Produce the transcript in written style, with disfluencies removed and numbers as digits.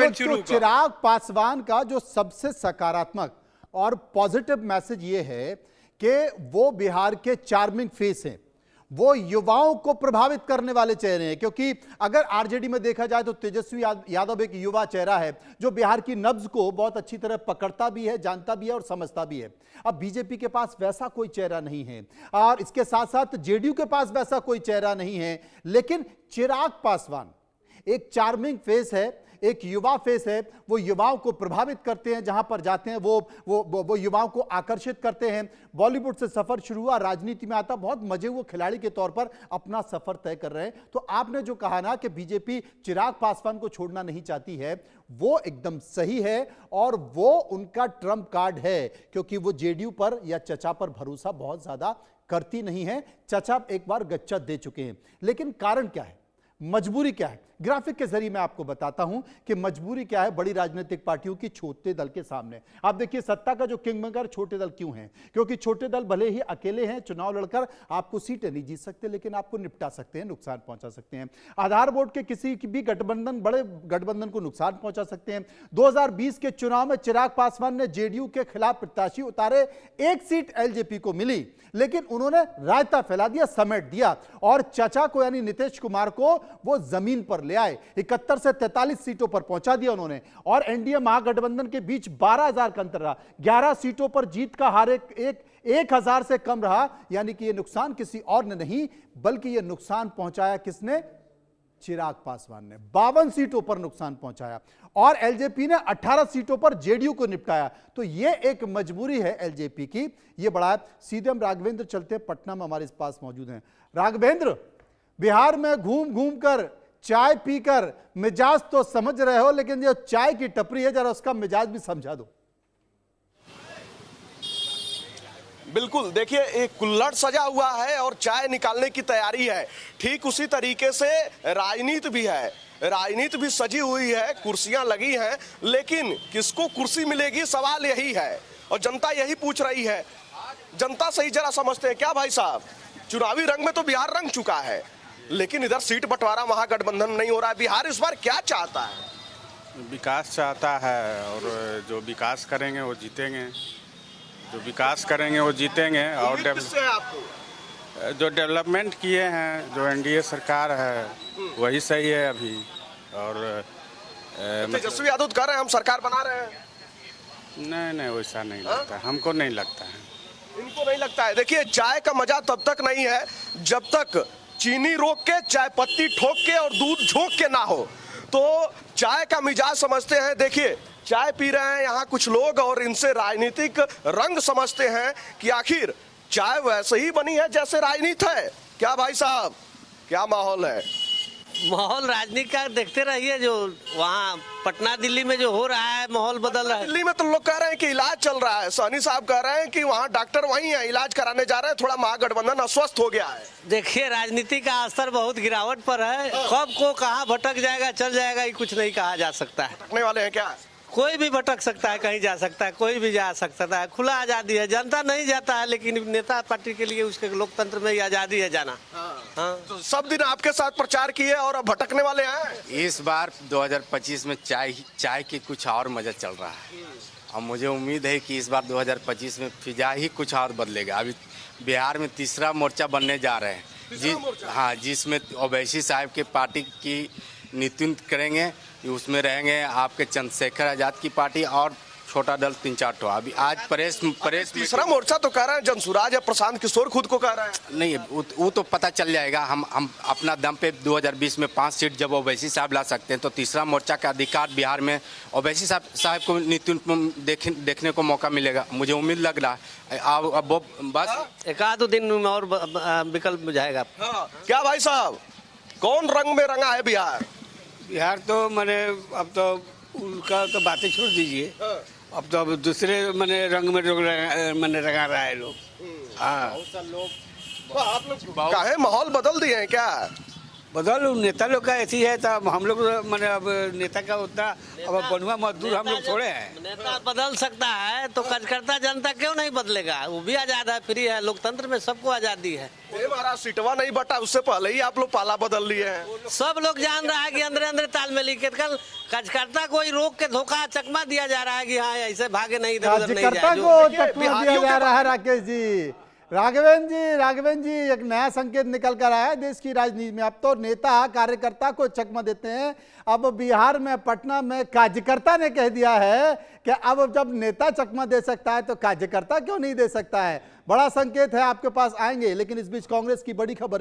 तो चिराग पासवान का जो सबसे सकारात्मक और पॉजिटिव मैसेज ये है कि वो बिहार के चार्मिंग फेस हैं, वो युवाओं को प्रभावित करने वाले चेहरे हैं। क्योंकि अगर आरजेडी में देखा जाए तो तेजस्वी यादव एक युवा चेहरा है जो बिहार की नब्ज को बहुत अच्छी तरह पकड़ता भी है, जानता भी है और समझता भी है। अब बीजेपी के पास वैसा कोई चेहरा नहीं है और इसके साथ साथ जेडीयू के पास वैसा कोई चेहरा नहीं है, लेकिन चिराग पासवान एक चार्मिंग फेस है, एक युवा फेस है। वो युवाओं को प्रभावित करते हैं, जहां पर जाते हैं वो युवाओं को आकर्षित करते हैं। बॉलीवुड से सफर शुरू हुआ, राजनीति में आता, बहुत मजे हुए खिलाड़ी के तौर पर अपना सफर तय कर रहे हैं। तो आपने जो कहा ना कि बीजेपी चिराग पासवान को छोड़ना नहीं चाहती है, वो एकदम सही है और वो उनका ट्रम्प कार्ड है, क्योंकि वो जेडीयू पर या चचा पर भरोसा बहुत ज्यादा करती नहीं है। चचा एक बार गच्चा दे चुके हैं, लेकिन कारण क्या है, मजबूरी क्या है? ग्राफिक के जरिए मैं आपको बताता हूं कि मजबूरी क्या है बड़ी राजनीतिक पार्टियों की छोटे दल के सामने। आप देखिए सत्ता का जो किंग मेकर छोटे दल क्यों हैं? क्योंकि छोटे दल भले ही अकेले हैं, चुनाव लड़कर आपको सीटें नहीं जीत सकते, लेकिन आपको निपटा सकते हैं, नुकसान पहुंचा सकते हैं। आधार वोट के किसी भी गठबंधन, बड़े गठबंधन को नुकसान पहुंचा सकते हैं। 2020 के चुनाव में चिराग पासवान ने जेडीयू के खिलाफ प्रत्याशी उतारे, एक सीट एलजेपी को मिली, लेकिन उन्होंने रायता फैला दिया, समेट दिया और चाचा को यानी नीतीश कुमार को वो जमीन पर ले आए। 71 से 43 सीटों पर पहुंचा दिया उन्होंने और एनडीए महागठबंधन के बीच 12,000 का अंतर रहा। 11 सीटों पर जीत का हार एक 1,000 से कम रहा। यानी कि यह नुकसान किसी और ने नहीं, बल्कि यह नुकसान पहुंचाया किसने? चिराग पासवान ने 52 सीटों पर नुकसान पहुंचाया और एलजेपी ने 18 सीटों पर जेडीयू को निपटाया। तो यह एक मजबूरी है एलजेपी की, यह बड़ा है। सीधे हम राघवेंद्र चलते हैं, पटना में हमारे पास मौजूद हैं। राघवेंद्र, बिहार में घूम घूम कर, चाय पीकर मिजाज तो समझ रहे हो, लेकिन जो चाय की टपरी है जरा उसका मिजाज भी समझा दो। बिल्कुल, देखिए एक कुल्हड़ सजा हुआ है और चाय निकालने की तैयारी है। ठीक उसी तरीके से राजनीति भी है, राजनीति भी सजी हुई है, कुर्सियां लगी हैं, लेकिन किसको कुर्सी मिलेगी सवाल यही है और जनता यही पूछ रही है। जनता सही जरा समझते हैं क्या भाई साहब? चुनावी रंग में तो बिहार रंग चुका है, लेकिन इधर सीट बंटवारा महागठबंधन नहीं हो रहा है। बिहार इस बार क्या चाहता है? विकास चाहता है और जो विकास करेंगे वो जीतेंगे, जो विकास करेंगे वो जीतेंगे। और आपको जो डेवलपमेंट किए हैं, जो एनडीए सरकार है वही सही है अभी। और तेजस्वी यादव कह रहे हैं हम सरकार बना रहे हैं। नहीं वैसा नहीं लगता, हमको नहीं लगता है। इनको नहीं लगता है। देखिए चाय का मजा तब तक नहीं है जब तक चीनी रोक के, चाय पत्ती ठोक के और दूध झोंक के ना हो। तो चाय का मिजाज समझते हैं। देखिए चाय पी रहे हैं यहाँ कुछ लोग और इनसे राजनीतिक रंग समझते हैं कि आखिर चाय वैसे ही बनी है जैसे राजनीति है। क्या भाई साहब, क्या माहौल है? माहौल राजनीति का देखते रहिए, जो वहाँ पटना दिल्ली में जो हो रहा है माहौल बदल रहा है। दिल्ली में तो लोग कह रहे हैं कि इलाज चल रहा है, सहनी साहब कह रहे हैं कि वहाँ डॉक्टर वहीं है, इलाज कराने जा रहे हैं, थोड़ा महागठबंधन अस्वस्थ हो गया है। देखिए राजनीति का असर बहुत गिरावट पर है, कब को कहाँ भटक जाएगा चल जाएगा ये कुछ नहीं कहा जा सकता है। भटकने वाले हैं क्या? कोई भी भटक सकता है, कहीं जा सकता है, कोई भी जा सकता है, खुला आजादी है। जनता नहीं जाता है, लेकिन नेता पार्टी के लिए उसके लोकतंत्र में आजादी है जाना। हाँ। तो सब दिन आपके साथ प्रचार किए और अब भटकने वाले हैं। इस बार 2025 में चाय की कुछ और मजा चल रहा है और मुझे उम्मीद है कि इस बार 2025 में फिजा ही कुछ और बदलेगा। अभी बिहार में तीसरा मोर्चा बनने जा रहे हैं हाँ, जिसमें ओवैसी साहब के पार्टी की नेतृत्व करेंगे। उसमें रहेंगे आपके चंद्रशेखर आजाद की पार्टी और छोटा दल 3-4 ठो। अभी आज परेश तीसरा मोर्चा तो कह रहे हैं जनसुराज या प्रशांत किशोर खुद को कह रहे हैं। नहीं, वो तो पता चल जाएगा। हम अपना दम पे 2020 में 5 सीट जब ओवैसी साहब ला सकते हैं तो तीसरा मोर्चा का अधिकार बिहार में ओवैसी साहब को नेतृत्व देखने को मौका मिलेगा, मुझे उम्मीद लग रहा है। अब वो बस एक आध दिन में और विकल्प बुझाएगा। क्या भाई साहब, कौन रंग में रंगा है बिहार? बिहार तो मैंने अब तो उनका तो बातें छोड़ दीजिए, अब तो अब दूसरे मैंने रंग में मैंने रंगा रहा है लोग। हाँ, आप लोग काहे माहौल बदल दिए हैं क्या? बदल नेता लोग का ऐसी है, तो हम लोग मैंने अब नेता का उतना अब बनुआ मजदूर हम लोग थोड़े हैं। नेता बदल सकता है तो कार्यकर्ता जनता क्यों नहीं बदलेगा? वो भी आजाद है, फ्री है, लोकतंत्र में सबको आजादी है। ये महाराज सीटवा नहीं बटा, उससे पहले ही आप लोग पाला बदल लिए हैं। सब लोग जान रहा है कि अंदर अंदर तालमेल के कल कार्यकर्ता को ही रोक के धोखा चकमा दिया जा रहा है कि हाँ ऐसे भागे नहीं, इधर उधर नहीं कार्यकर्ता जाए। को देखिए, चकमा दिया बिहारियों जा के रहा है। राकेश जी, राघवेंद्र जी, एक नया संकेत निकल कर आया है देश की राजनीति में। अब तो नेता कार्यकर्ता को चकमा देते हैं। अब बिहार में, पटना में कार्यकर्ता ने कह दिया है कि अब जब नेता चकमा दे सकता है तो कार्यकर्ता क्यों नहीं दे सकता है। बड़ा संकेत है, आपके पास आएंगे। लेकिन इस बीच कांग्रेस की बड़ी खबर